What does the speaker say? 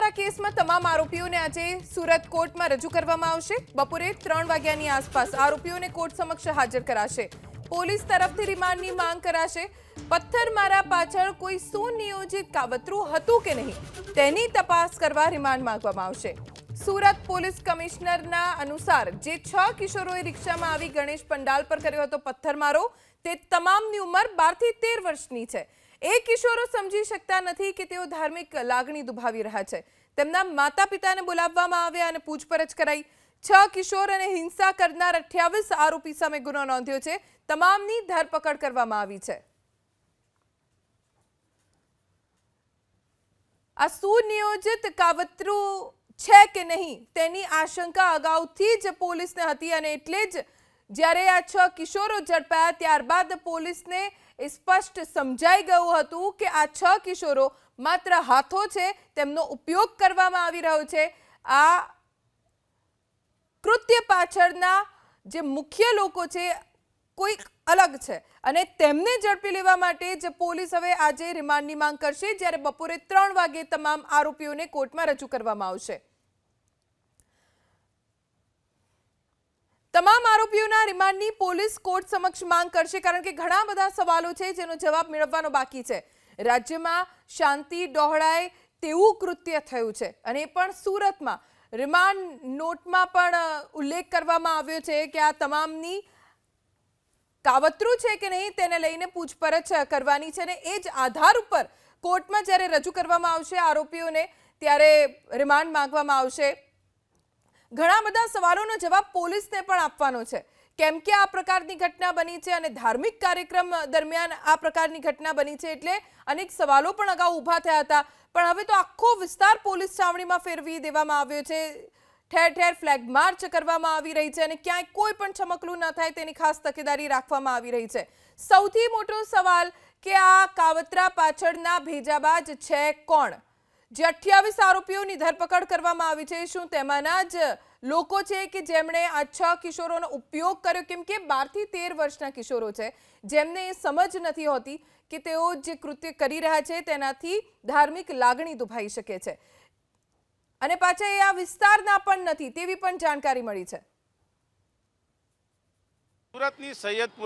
કાવતરા કેસમાં તમામ આરોપીઓને આજે સુરત કોર્ટમાં રજૂ કરવામાં આવશે। બપોરે 3 વાગ્યાની આસપાસ આરોપીઓને કોર્ટ સમક્ષ હાજર કરાશે। પોલીસ તરફથી રિમાન્ડની માંગ કરાશે। પથ્થરમારા પાછળ કોઈ સુનિયોજિત કાવતરું હતું કે નહીં તેની તપાસ કરવા રિમાન્ડ માંગવામાં આવશે। સુરત પોલીસ કમિશનરના અનુસાર જે 6 કિશોરોએ રિક્ષામાં આવી ગણેશ પંડાલ પર કર્યો હતો પથ્થરમારો તે તમામની ઉંમર 12 થી 13 વર્ષની છે। એ કિશોરો સમજી શકતા નથી કે તેઓ ધાર્મિક લાગણી દુભાવી રહ્યા છે। તેમના માતા-પિતાને બોલાવવામાં આવ્યા અને પૂછપરછ કરાઈ। 6 કિશોર અને હિંસા કરનાર 28 આરોપી સામે ગુનો નોંધ્યો છે। તમામની ધરપકડ કરવામાં આવી છે। આ સુનિયોજિત કાવતરું છે કે નહીં તેની આશંકા અગાઉથી જ પોલીસને હતી અને એટલે જ જ્યારે આ 6 કિશોરો ઝડપાયા ત્યારબાદ પોલીસને સ્પષ્ટ સમજાઈ ગયું હતું કે આ 6 કિશોરો માત્ર હાથો છે, તેમનો ઉપયોગ કરવામાં આવી રહ્યો છે। આ કૃત્ય પાછળના જે મુખ્ય લોકો છે કોઈક અલગ છે અને તેમને ઝડપી લેવા માટે જ પોલીસ હવે આજે રિમાન્ડની માંગ કરશે, જ્યારે બપોરે 3 વાગે તમામ આરોપીઓને કોર્ટમાં રજૂ કરવામાં આવશે। તમામ આરોપીઓના રિમાન્ડની પોલીસ કોર્ટ સમક્ષ માંગ કરશે, કારણ કે ઘણા બધા સવાલો છે જેનો જવાબ મેળવવાનો બાકી છે। રાજ્યમાં શાંતિ ડહોળાય તેવું કૃત્ય થયું છે અને એ પણ સુરતમાં। રિમાન્ડ નોટમાં પણ ઉલ્લેખ કરવામાં આવ્યો છે કે આ તમામની કાવતરું છે કે નહીં તેને લઈને પૂછપરછ કરવાની છે અને એ જ આધાર ઉપર કોર્ટમાં જ્યારે રજૂ કરવામાં આવશે આરોપીઓને ત્યારે રિમાન્ડ માંગવામાં આવશે। ઘણા બધા સવાલોનો જવાબ પોલીસને પણ આપવાનો છે, કેમ કે આ પ્રકારની ઘટના બની છે અને ધાર્મિક કાર્યક્રમ દરમિયાન આ પ્રકારની ઘટના બની છે એટલે અનેક સવાલો પણ અગાઉ ઊભા થયા હતા, પણ હવે તો આખો વિસ્તાર પોલીસ છાવણીમાં ફેરવી દેવામાં આવ્યો છે। ઠેર ઠેર ફ્લેગ માર્ચ કરવામાં આવી રહી છે અને ક્યાંય કોઈ પણ ચમકલું ન થાય તેની ખાસ તકેદારી રાખવામાં આવી રહી છે। સૌથી મોટો સવાલ કે આ કાવતરા પાછળના ભેજાબાજ છે કોણ? જે 28 આરોપીઓની ધરપકડ કરવામાં આવી છે, શું તેમાંના જ લોકો છે કે જેમણે આ 6 કિશોરોનો ઉપયોગ કર્યો? કેમ કે 12 થી 13 વર્ષના કિશોરો છે જેમને સમજ નથી હોતી કે તેઓ જે કૃત્ય કરી રહ્યા છે તેનાથી ધાર્મિક લાગણી દુભાઈ શકે છે અને પાછા એ આ વિસ્તારના પણ નથી તેવી પણ જાણકારી મળી છે। સુરતની સૈયદપુર